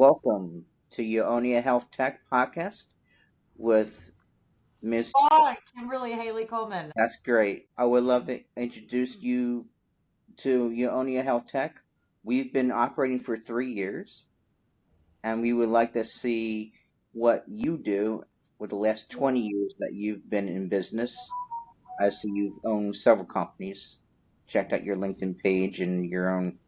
welcome to Eunoia Health Tech Podcast with Miss. Hi, Kimberly Haley-Coleman. That's great. I would love to introduce you to Eunoia Health Tech. We've been operating for 3 years, and we would like to see what you do with the last 20 years that you've been in business. I see you've owned several companies. Checked out your LinkedIn page and your own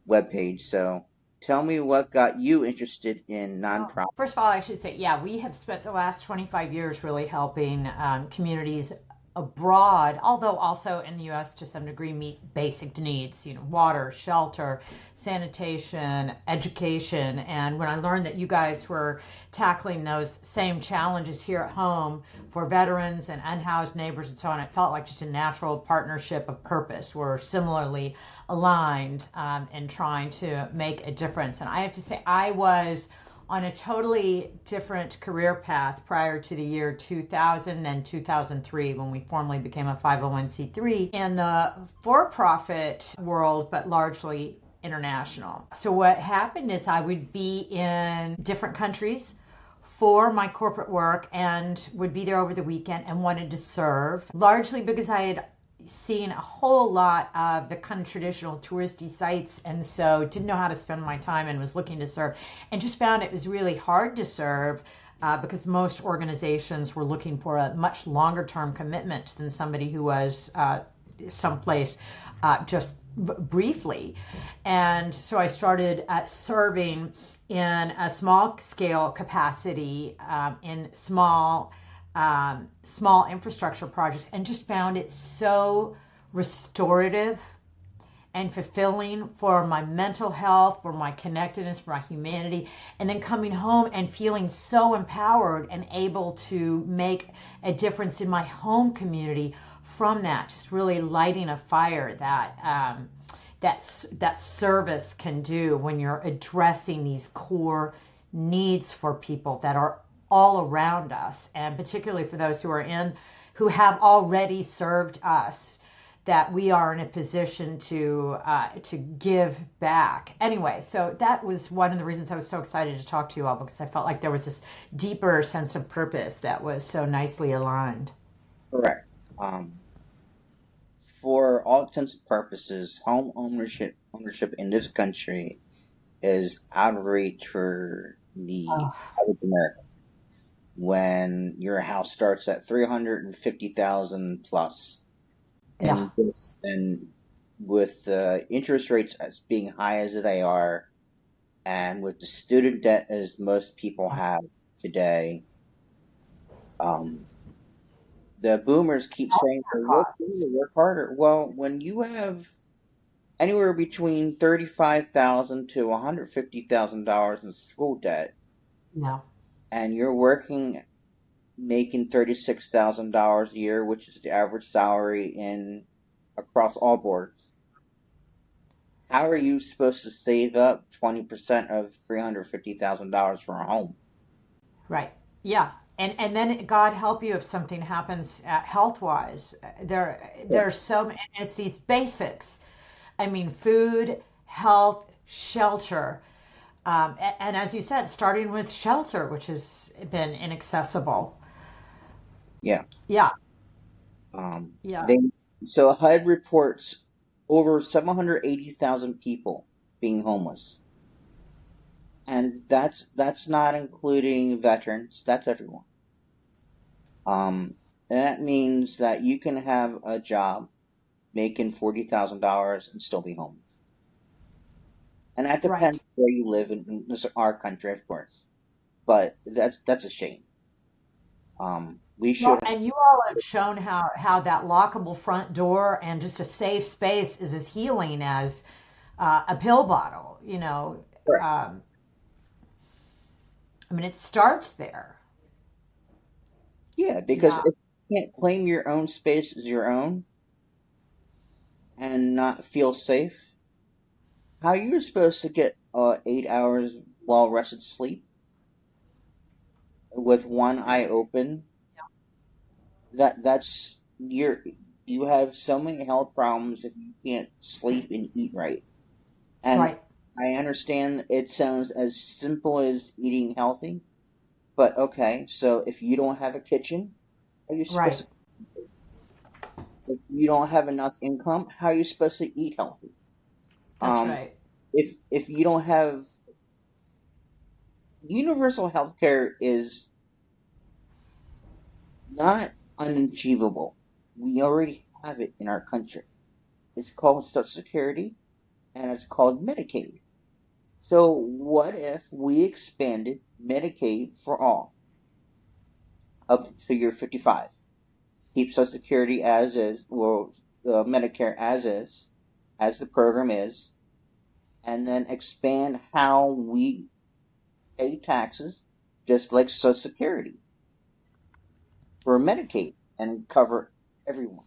web page. So tell me what got you interested in Well, nonprofit. first of all, I should say, yeah, we have spent the last 25 years really helping communities abroad, although also in the U.S. to some degree meet basic needs, water, shelter, sanitation, education. And when I learned that you guys were tackling those same challenges here at home for veterans and unhoused neighbors and so on, it felt like just a natural partnership of purpose. We're similarly aligned in trying to make a difference. And I have to say, I was on a totally different career path prior to the year 2000 and 2003 when we formally became a 501c3 in the for-profit world, but largely international. So what happened is I would be in different countries for my corporate work and would be there over the weekend and wanted to serve, largely because I had seen a whole lot of the kind of traditional touristy sites, and so didn't know how to spend my time and was looking to serve, and just found it was really hard to serve because most organizations were looking for a much longer term commitment than somebody who was someplace just briefly. And so I started serving in a small scale capacity in small infrastructure projects, and just found it so restorative and fulfilling for my mental health, for my connectedness, for my humanity, and then coming home and feeling so empowered and able to make a difference in my home community from that, just really lighting a fire that service can do when you're addressing these core needs for people that are all around us, and particularly for those who have already served us, that we are in a position to give back. Anyway, so that was one of the reasons I was so excited to talk to you all, because I felt like there was this deeper sense of purpose that was so nicely aligned. Correct. For all intents and purposes, home ownership in this country is out of reach for the Oh, average American. When your house starts at 350,000 plus, yeah, and with the interest rates as being high as they are, and with the student debt as most people have today, um, the boomers keep saying, "Well, work harder." Well, when you have anywhere between 35,000 to $150,000 in school debt, yeah, and you're making $36,000 a year, which is the average salary in across all boards, how are you supposed to save up 20% of $350,000 for a home? right, yeah. And then God help you if something happens health wise. There's so many, it's these basics. I mean, food, health, shelter. And as you said, starting with shelter, which has been inaccessible. Yeah. Yeah, yeah, They so HUD reports over 780,000 people being homeless, and that's not including veterans. That's everyone. And that means that you can have a job making $40,000 and still be homeless. And that depends right. where you live in this our country, of course. But that's a shame. We Well, should have. and you all have shown how that lockable front door and just a safe space is as healing as a pill bottle. Correct. Um, I mean, it starts there. Yeah, because Yeah, if you can't claim your own space as your own and not feel safe, how are you supposed to get 8 hours well rested sleep with one eye open? That's you have so many health problems if you can't sleep and eat right. And right. I understand it sounds as simple as eating healthy, but okay, so if you don't have a kitchen, how are you supposed Right. to, if you don't have enough income, how are you supposed to eat healthy? That's Um, right. if you don't have universal health care is not unachievable. We already have it in our country. It's called Social Security and it's called Medicaid. So what if we expanded Medicaid for all up to you're 55? Keep Social Security as is, well, Medicare as is, as the program is, and then expand how we pay taxes, just like Social Security for Medicaid, and cover everyone.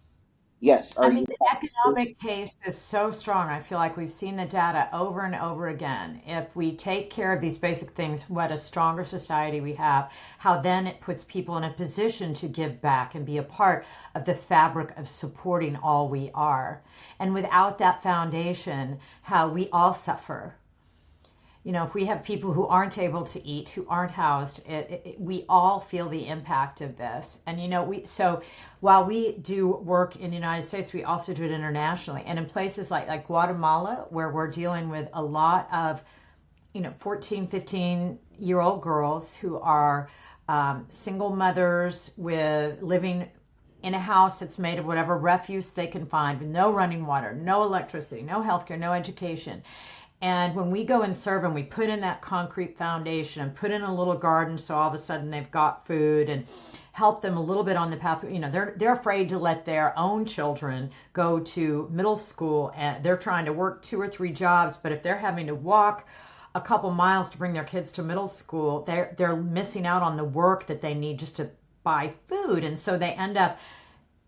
Yes, I are mean, you the happy? economic case is so strong. I feel like we've seen the data over and over again. If we take care of these basic things, what a stronger society we have, how then it puts people in a position to give back and be a part of the fabric of supporting all we are. And without that foundation, how we all suffer. If we have people who aren't able to eat, who aren't housed, we all feel the impact of this. And so while we do work in the United States, we also do it internationally. And in places like Guatemala, where we're dealing with a lot of 14, 15-year-old girls who are single mothers with living in a house that's made of whatever refuse they can find, with no running water, no electricity, no healthcare, no education. And when we go and serve and we put in that concrete foundation and put in a little garden, so all of a sudden they've got food, and help them a little bit on the path. They're afraid to let their own children go to middle school, and they're trying to work 2 or 3 jobs. But if they're having to walk a couple miles to bring their kids to middle school, they're missing out on the work that they need just to buy food, and so they end up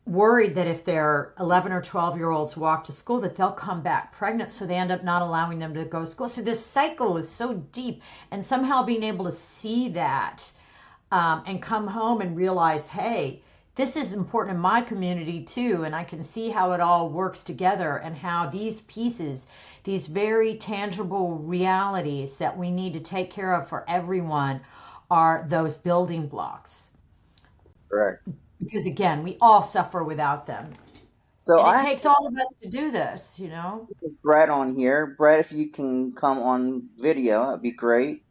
worried that if their 11 or 12-year-olds walk to school, that they'll come back pregnant, so they end up not allowing them to go to school. So this cycle is so deep, and somehow being able to see that, and come home and realize, hey, this is important in my community too, and I can see how it all works together, and how these pieces, these very tangible realities that we need to take care of for everyone, are those building blocks. Correct. Because again, we all suffer without them. So And it I takes all of us to do this. have Brett on here. Brett, if you can come on video, that'd be great.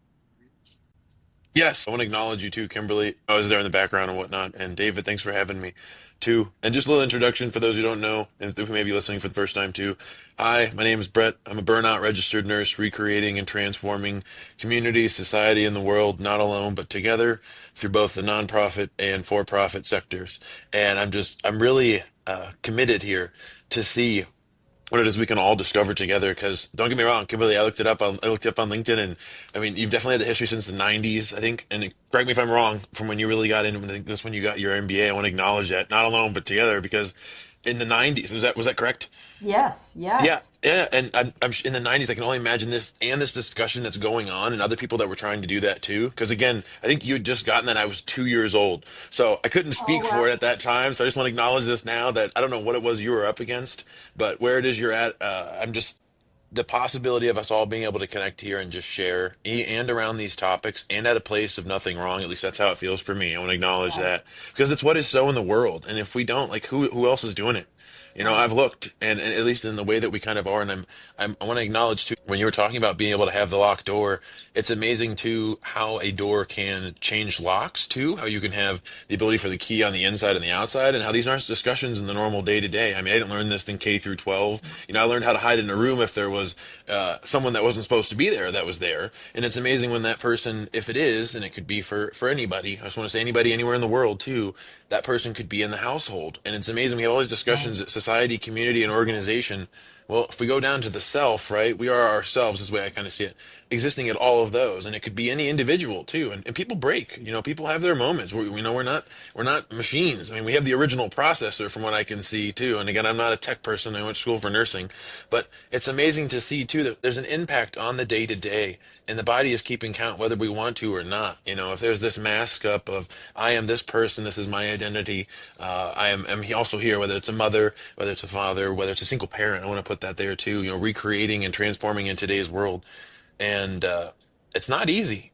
Yes, yes. Oh, wow. Right, right. Right. about that there too, recreating and transforming in today's world. And it's not easy.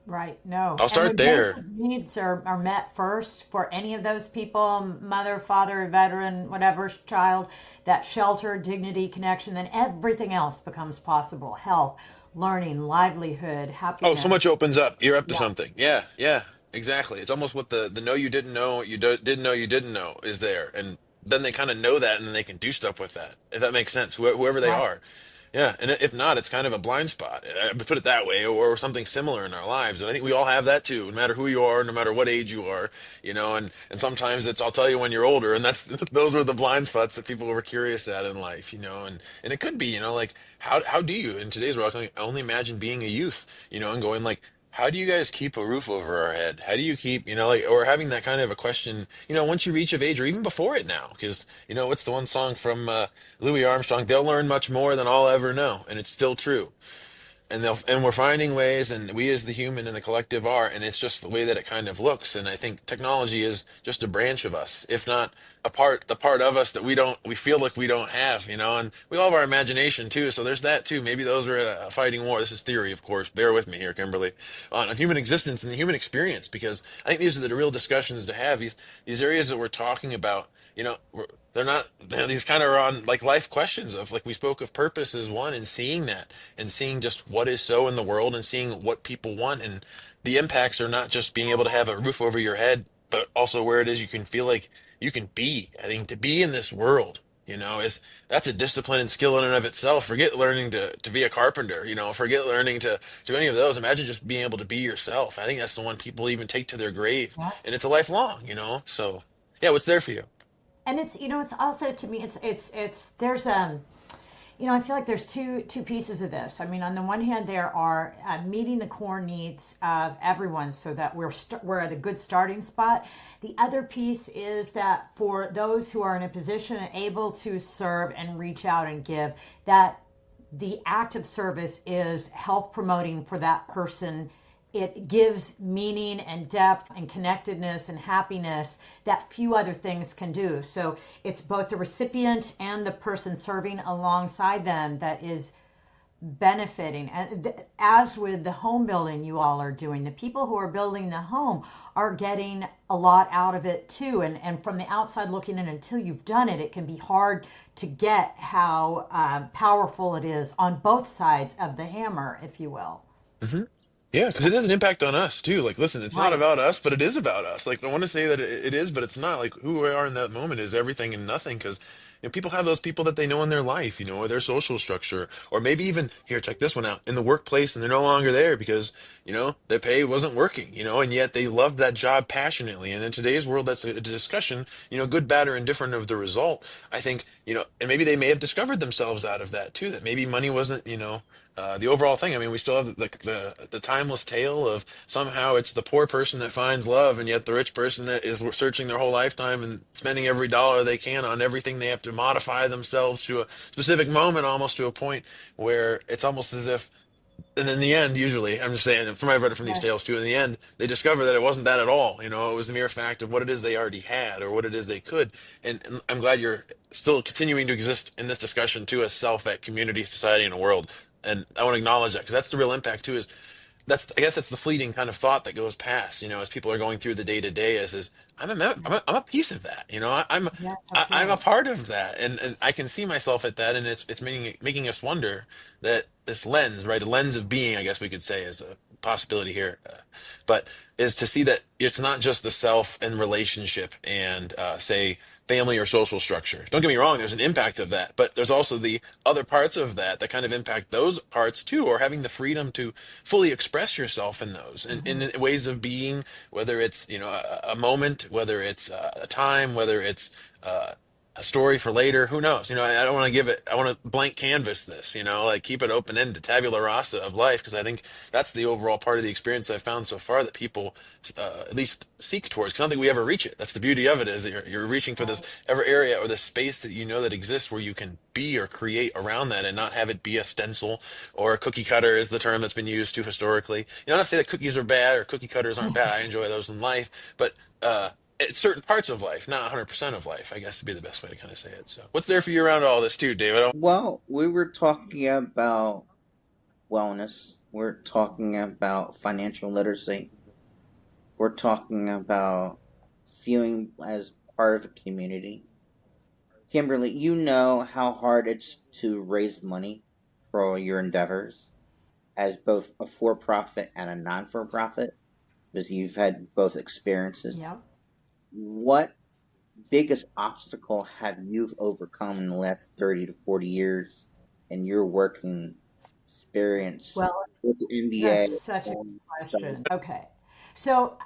Right. No. I'll And start when basic there. needs are met first for any of those people, mother, father, veteran, whatever, child, that shelter, dignity, connection, then everything else becomes possible. Health, learning, livelihood, Oh, so happiness. much opens up. You're up to Yeah. something. Yeah, yeah, exactly. It's almost what the know you didn't know, what you didn't know you didn't know is there. And then they kind of know that and then they can do stuff with that, if that makes sense, whoever they Right. are. Yeah, and if not, it's kind of a blind spot. Put it that way, or something similar in our lives. And I think we all have that too, no matter who you are, no matter what age you are, and sometimes it's I'll tell you when you're older, and that's those are the blind spots that people were curious at in life, and it could be, like how do you in today's world? I can only imagine being a youth, and going like, how do you guys keep a roof over our head? How do you keep, like, or having that kind of a question, once you reach of age or even before it now? Because, what's the one song from Louis Armstrong? They'll learn much more than I'll ever know. And it's still true, and we're finding ways, and we as the human and the collective are, and it's just the way that it kind of looks. And I think technology is just a branch of us, if not the part of us that we feel like we don't have, and we all have our imagination too, so there's that too. Maybe those are at a fighting war. This is theory, of course, bear with me here, Kimberly, on human existence and the human experience, because I think these are the real discussions to have. These areas that we're talking about, they're not, these kind of are on like life questions of, like, we spoke of purpose as one, and seeing that, and seeing just what is so in the world, and seeing what people want. And the impacts are not just being able to have a roof over your head, but also where it is you can feel like you can be. I think to be in this world, is that's a discipline and skill in and of itself. Forget learning to be a carpenter, forget learning to do any of those. Imagine just being able to be yourself. I think that's the one people even take to their grave, Yes. and it's a lifelong, so yeah, what's there for you? And it's also, to me, it's there's I feel like there's two pieces of this. I mean, on the one hand, there are meeting the core needs of everyone, so that we're at a good starting spot. The other piece is that for those who are in a position and able to serve and reach out and give, that the act of service is health promoting for that person. It gives meaning and depth and connectedness and happiness that few other things can do. So it's both the recipient and the person serving alongside them that is benefiting. And as with the home building you all are doing, the people who are building the home are getting a lot out of it too. And from the outside looking in, until you've done it, it can be hard to get how powerful it is on both sides of the hammer, if you will. Hmm. Yeah, because it has an impact on us too. Like, listen, it's not Right. about us, but it is about us. Like, I want to say that it is, but it's not. Like, who we are in that moment is everything and nothing. Because people have those people that they know in their life, or their social structure, or maybe even here, check this one out, in the workplace, and they're no longer there because their pay wasn't working, and yet they loved that job passionately. And in today's world, that's a discussion, good, bad, or indifferent of the result. I think, and maybe they may have discovered themselves out of that too. That maybe money wasn't, the overall thing. I mean, we still have the timeless tale of somehow it's the poor person that finds love, and yet the rich person that is searching their whole lifetime and spending every dollar they can on everything. They have to modify themselves to a specific moment, almost to a point where it's almost as if, and in the end, usually, I'm just saying, from what I've read it from these Right. tales too, in the end, they discover that it wasn't that at all. It was a mere fact of what it is they already had or what it is they could. And I'm glad you're still continuing to exist in this discussion too, as self, at community, society, and a world. And I want to acknowledge that, because that's the real impact too. I guess that's the fleeting kind of thought that goes past, as people are going through the day to day, is I'm a piece of that, Yes, that's I'm a right. part of that, and I can see myself at that, and it's making us wonder that this lens, right, a lens of being, I guess we could say, is a possibility here, but is to see that it's not just the self and relationship and say family or social structure. Don't get me wrong, there's an impact of that, but there's also the other parts of that that kind of impact those parts too, or having the freedom to fully express yourself in those, Hmm. in ways of being, whether it's a moment, whether it's a time, whether it's uh, a story for later. Who knows? I don't want to give it. I want to blank canvas this. Like, keep it open ended, tabula rasa of life, because I think that's the overall part of the experience I've found so far that people at least seek towards. Because I don't think we ever reach it. That's the beauty of it, is that you're reaching for this ever area or this space that that exists, where you can be or create around that, and not have it be a stencil or a cookie cutter, is the term that's been used too historically. Not to say that cookies are bad or cookie cutters aren't bad. I enjoy those in life, but It's certain parts of life, not 100% of life, I guess would be the best way to kind of say it. So, what's there for you around all this too, David? Well, we were talking about wellness. We're talking about financial literacy. We're talking about feeling as part of a community. Kimberly, you know how hard it's to raise money for your endeavors as both a for-profit and a non-for-profit, because you've had both experiences. Yeah. What biggest obstacle have you overcome in the last 30 to 40 years in your working experience Well, with the that's NBA such a good and stuff? question. Okay. So,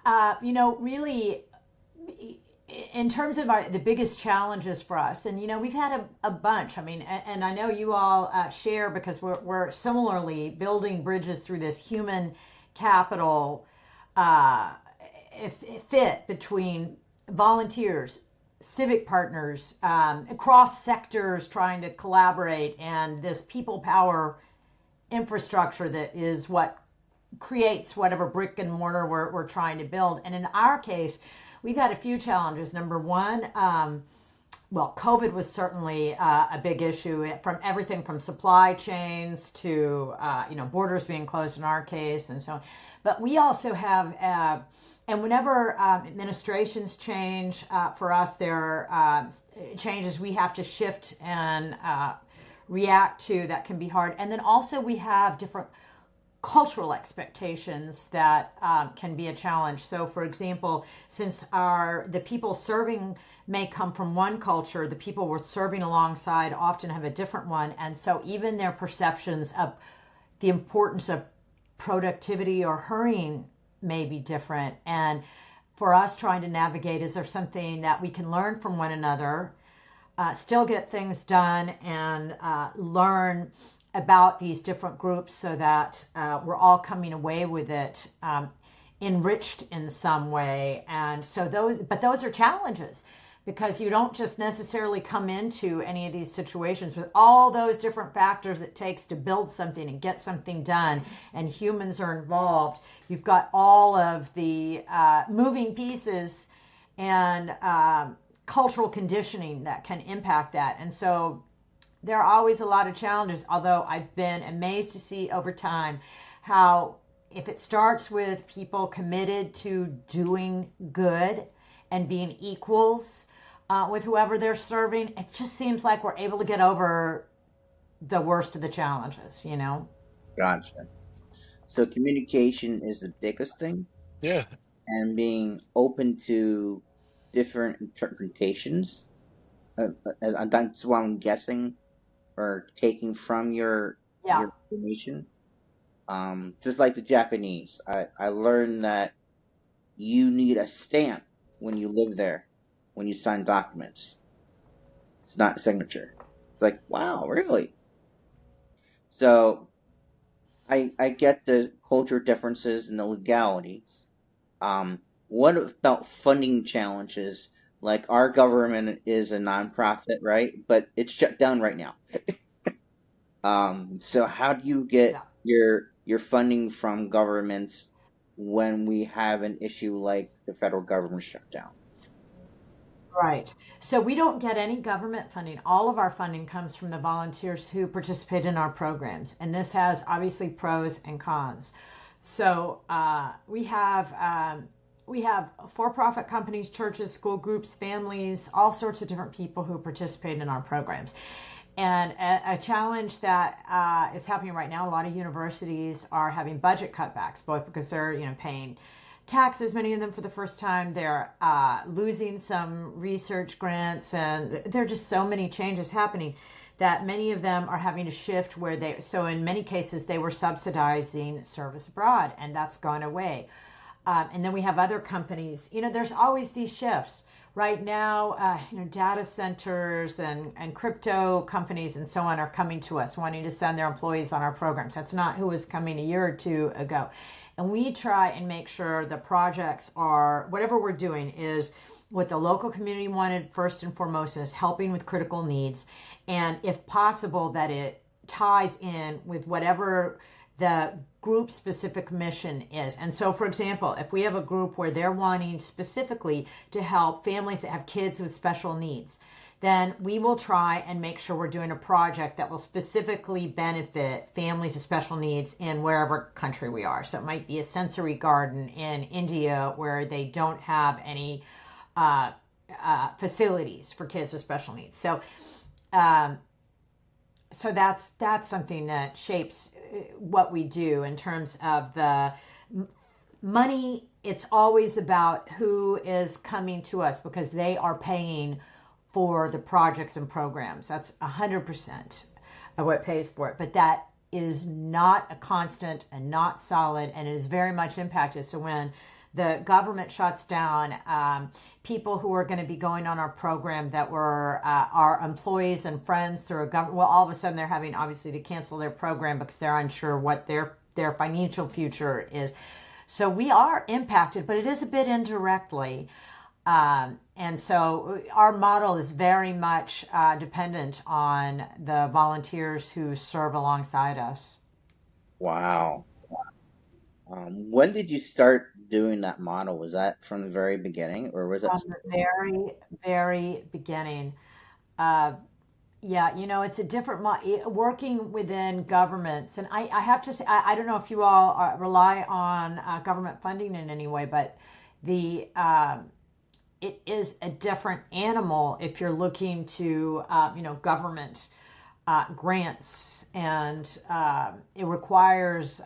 really, in terms of the biggest challenges for us, and we've had a bunch. I mean, and I know you all share because we're similarly building bridges through this human capital uh, fit between volunteers, civic partners, across sectors trying to collaborate, and this people power infrastructure that is what creates whatever brick and mortar we're trying to build. And in our case, we've had a few challenges. Number one, well, COVID was certainly a big issue, from everything from supply chains to borders being closed in our case, and so on. But we also have, and whenever administrations change, for us, there are changes we have to shift and react to that can be hard. And then also we have different cultural expectations that can be a challenge. So, for example, since the people serving may come from one culture, the people we're serving alongside often have a different one, and so even their perceptions of the importance of productivity or hurrying may be different. And for us, trying to navigate, is there something that we can learn from one another, still get things done, and learn about these different groups so that we're all coming away with it enriched in some way. And so those are challenges, because you don't just necessarily come into any of these situations with all those different factors it takes to build something and get something done, and humans are involved. You've got all of the moving pieces and cultural conditioning that can impact that. And so there are always a lot of challenges, although I've been amazed to see over time how, if it starts with people committed to doing good and being equals with whoever they're serving, it just seems like we're able to get over the worst of the challenges. Gotcha. So communication is the biggest thing, Yeah. and being open to different interpretations. That's what I'm guessing or taking from Yeah. your information. Just like the Japanese, I learned that you need a stamp when you live there, when you sign documents. It's not a signature. It's like, wow, really? So I get the culture differences and the legalities. What about funding challenges? Like, our government is a nonprofit, right? But it's shut down right now. So how do you get Yeah. your funding from governments when we have an issue like the federal government shutdown? Right. So we don't get any government funding. All of our funding comes from the volunteers who participate in our programs. And this has obviously pros and cons. So we have for-profit companies, churches, school groups, families, all sorts of different people who participate in our programs. And a challenge that is happening right now, a lot of universities are having budget cutbacks, both because they're paying taxes, many of them for the first time. They're losing some research grants, and there are just so many changes happening that many of them are having to shift so in many cases they were subsidizing service abroad, and that's gone away. And then we have other companies. There's always these shifts. Right now, data centers and crypto companies and so on are coming to us wanting to send their employees on our programs. That's not who was coming a year or two ago. And we try and make sure the projects are, whatever we're doing is what the local community wanted first and foremost, is helping with critical needs. And if possible, that it ties in with whatever the group specific mission is. And so, for example, if we have a group where they're wanting specifically to help families that have kids with special needs, then we will try and make sure we're doing a project that will specifically benefit families with special needs in wherever country we are. So it might be a sensory garden in India where they don't have any facilities for kids with special needs. Um, so that's something that shapes what we do in terms of the money. It's always about who is coming to us because they are paying for the projects and programs. That's 100% of what pays for it. But that is not a constant and not solid, and it is very much impacted. So when the government shuts down, people who are going to be going on our program that were our employees and friends through a government, well, all of a sudden they're having obviously to cancel their program because they're unsure what their financial future is. So we are impacted, but it is a bit indirectly. And so our model is very much dependent on the volunteers who serve alongside us. Wow. When did you start doing that model? Was that from the very beginning, or was that? From the very, very beginning. Uh, yeah, it's a different working within governments. And I have to say, I don't know if you all rely on government funding in any way, but the it is a different animal if you're looking to, government grants, and it requires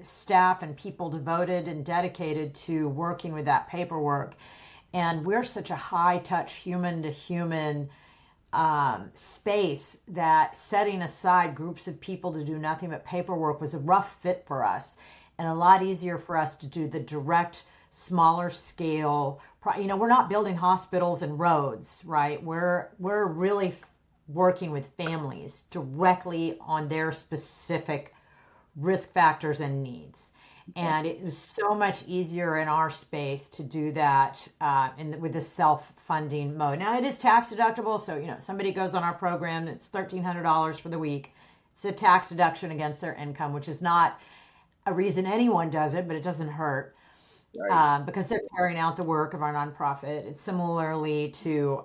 staff and people devoted and dedicated to working with that paperwork. And we're such a high touch human to human space that setting aside groups of people to do nothing but paperwork was a rough fit for us, and a lot easier for us to do the direct, smaller scale. We're not building hospitals and roads, right? We're really working with families directly on their specific risk factors and needs. And it was so much easier in our space to do that with the self-funding mode. Now it is tax deductible, so somebody goes on our program, it's $1,300 for the week. It's a tax deduction against their income, which is not a reason anyone does it, but it doesn't hurt. Right. Because they're carrying out the work of our nonprofit. It's similarly to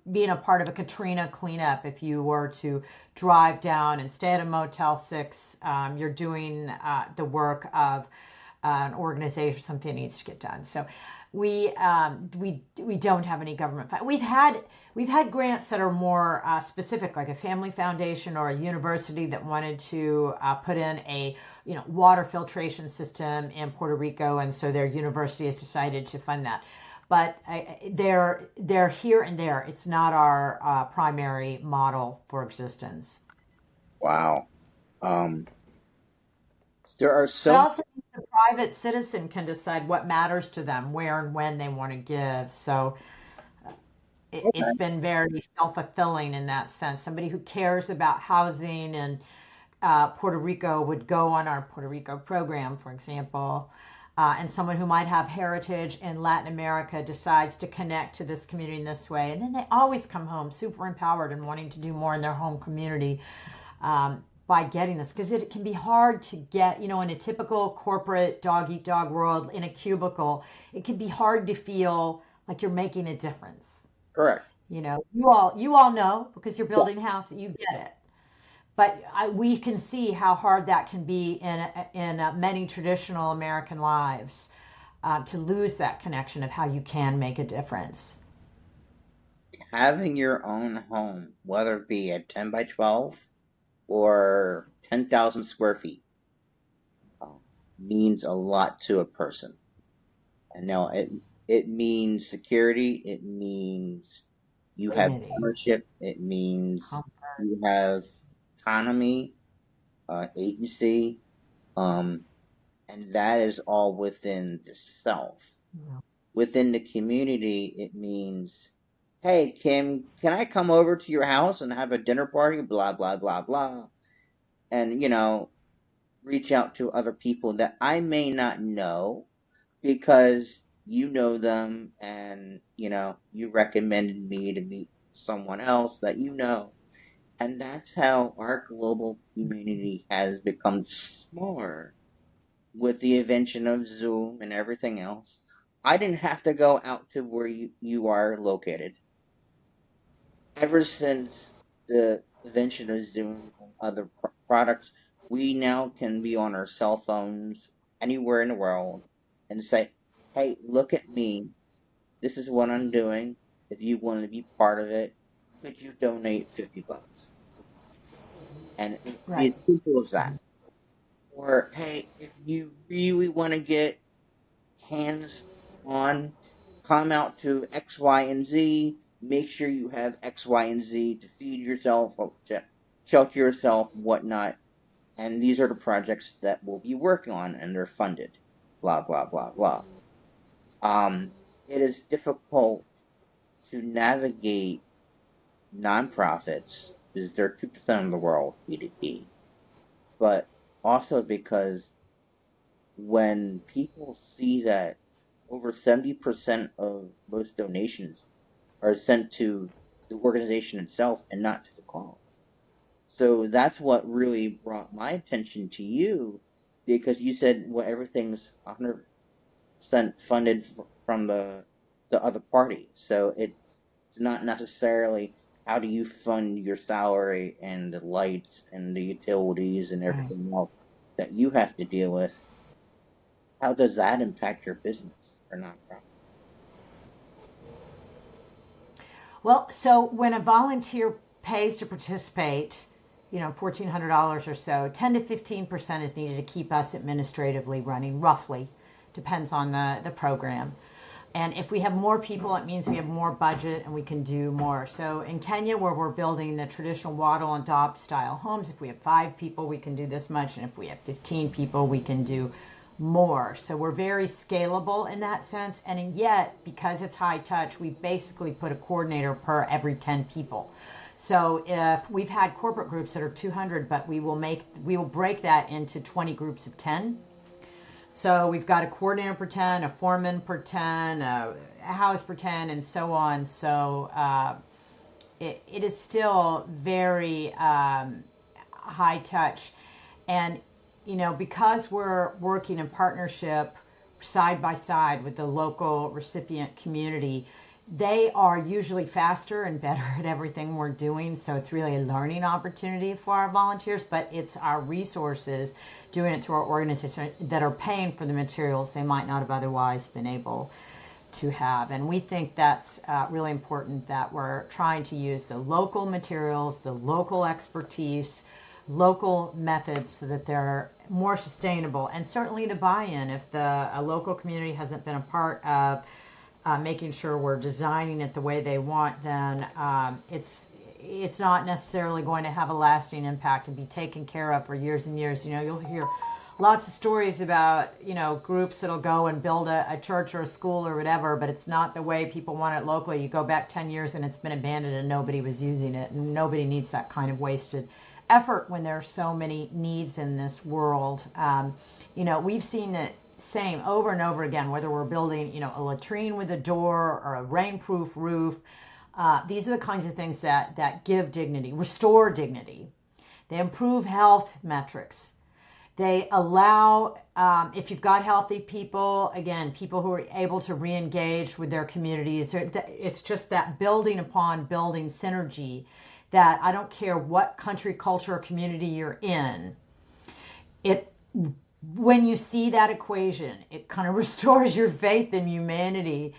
being a part of a Katrina cleanup. If you were to drive down and stay at a Motel 6, you're doing the work of an organization, something that needs to get done. So we don't have any government fund. We've had grants that are more specific, like a family foundation or a university that wanted to put in a water filtration system in Puerto Rico, and so their university has decided to fund that. But they're here and there. It's not our primary model for existence. Wow. There are It so also means the private citizen can decide what matters to them, where and when they want to give. So it's okay. been very self-fulfilling in that sense. Somebody who cares about housing in Puerto Rico would go on our Puerto Rico program, for example. And someone who might have heritage in Latin America decides to connect to this community in this way. And then they always come home super empowered and wanting to do more in their home community by getting this. Because it can be hard to get, in a typical corporate dog eat dog world, in a cubicle, it can be hard to feel like you're making a difference. Correct. You all know, because you're building a house, that you get it. But we can see how hard that can be in many traditional American lives, to lose that connection of how you can make a difference. Having your own home, whether it be a 10 by 12 or 10,000 square feet, uh, means a lot to a person. And now it means security. It means you have Dignity, ownership. It means comfort. you have autonomy, agency, um, and that is all within the self. Yeah. Within the community, it means, hey, Kim, can I come over to your house and have a dinner party? Blah, blah, blah, blah. And, reach out to other people that I may not know because you know them and, you recommended me to meet someone else that you know. And that's how our global community has become smaller with the invention of Zoom and everything else. I didn't have to go out to where you are located. Ever since the invention of Zoom and other products, we now can be on our cell phones anywhere in the world and say, hey, look at me. This is what I'm doing. If you want to be part of it, could you donate $50? And it'd be Right. as simple as that. Or, hey, if you really want to get hands on, come out to X, Y, and Z. Make sure you have X, Y, and Z to feed yourself, or to shelter yourself, whatnot. And these are the projects that we'll be working on, and they're funded. Blah, blah, blah, blah. Um, it is difficult to navigate nonprofits because they're 2% of the world GDP, but also because when people see that over 70% of most donations are sent to the organization itself and not to the cause. So that's what really brought my attention to you, because you said, well, everything's 100% funded from the other party. So it's not necessarily how do you fund your salary and the lights and the utilities and Right. everything else that you have to deal with. How does that impact your business or nonprofit? Well, so when a volunteer pays to participate, $1,400 or so, 10 to 15% is needed to keep us administratively running, roughly. Depends on the program. And if we have more people, it means we have more budget and we can do more. So in Kenya, where we're building the traditional wattle and daub style homes, if we have 5 people, we can do this much. And if we have 15 people, we can do more. So we're very scalable in that sense. And yet, because it's high touch, we basically put a coordinator per every 10 people. So if we've had corporate groups that are 200, but we will break that into 20 groups of 10. So we've got a coordinator per 10, a foreman per 10, a house per 10, and so on. So it is still very high touch. And, because we're working in partnership side by side with the local recipient community, they are usually faster and better at everything we're doing. So it's really a learning opportunity for our volunteers, but it's our resources doing it through our organization that are paying for the materials they might not have otherwise been able to have. And we think that's really important, that we're trying to use the local materials, the local expertise, local methods so that they're more sustainable. And certainly the buy-in, if a local community hasn't been a part of making sure we're designing it the way they want, then it's not necessarily going to have a lasting impact and be taken care of for years and years. You'll hear lots of stories about groups that'll go and build a church or a school or whatever, but it's not the way people want it locally. You go back 10 years and it's been abandoned and nobody was using it, and nobody needs that kind of wasted effort when there are so many needs in this world. We've seen it same over and over again, whether we're building, a latrine with a door or a rainproof roof. These are the kinds of things that give dignity, restore dignity. They improve health metrics. They allow, if you've got healthy people, again, people who are able to re-engage with their communities, it's just that building upon building synergy that I don't care what country, culture, or community you're in, when you see that equation, it kind of restores your faith in humanity.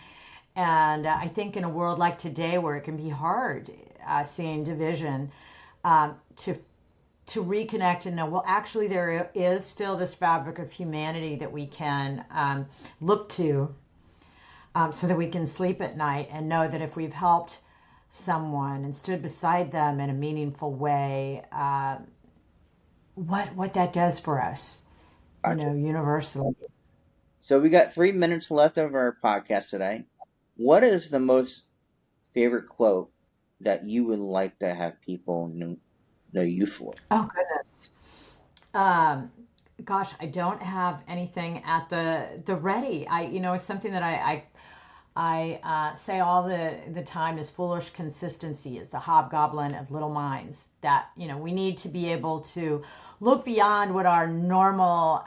And I think in a world like today, where it can be hard seeing division, to reconnect and know, well, actually there is still this fabric of humanity that we can look to, so that we can sleep at night and know that if we've helped someone and stood beside them in a meaningful way, what that does for us, Gotcha. universally. So we got 3 minutes left of our podcast today. What is the most favorite quote that you would like to have people know you for? Oh, goodness. Um, Gosh, I don't have anything at the ready. It's something that I say all the time is foolish consistency is the hobgoblin of little minds. That we need to be able to look beyond what our normal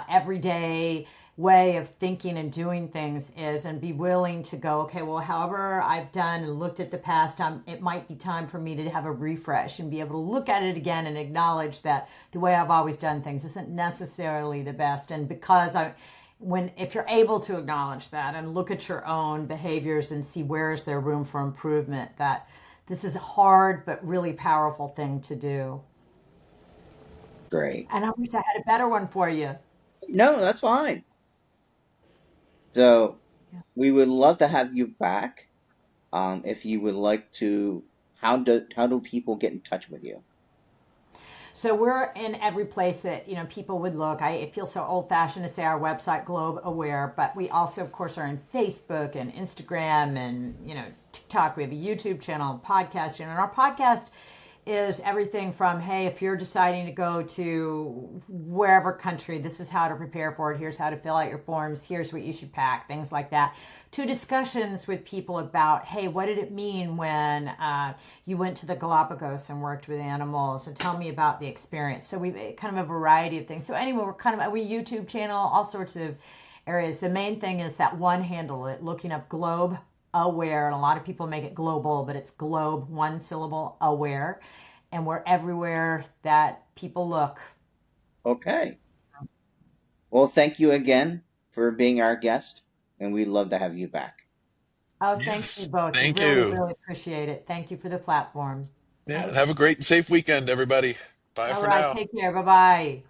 everyday way of thinking and doing things is, and be willing to go, okay, well, however I've done and looked at the past, it might be time for me to have a refresh and be able to look at it again and acknowledge that the way I've always done things isn't necessarily the best. And because if you're able to acknowledge that and look at your own behaviors and see where is there room for improvement, that this is a hard but really powerful thing to do. Great. And I wish I had a better one for you. No, that's fine. So we would love to have you back. If you would like to, how do people get in touch with you? So we're in every place that people would look. It feels so old-fashioned to say our website, Globe Aware, but we also, of course, are in Facebook and Instagram and TikTok. We have a YouTube channel, a podcast channel, and our podcast is everything from, hey, if you're deciding to go to wherever country, this is how to prepare for it. Here's how to fill out your forms. Here's what you should pack, things like that. To discussions with people about, hey, what did it mean when you went to the Galapagos and worked with animals? And tell me about the experience. So we kind of a variety of things. So anyway, we YouTube channel, all sorts of areas. The main thing is that one handle, looking up Globe Aware, and a lot of people make it global, but it's Globe, one syllable, aware, and we're everywhere that people look. Okay. Well, thank you again for being our guest, and we'd love to have you back. Oh, thank you Yes. both. We Thank really, you. really appreciate it. Thank you for the platform. Yeah. Have a great and safe weekend, everybody. Bye All for right, now. take care. Bye bye.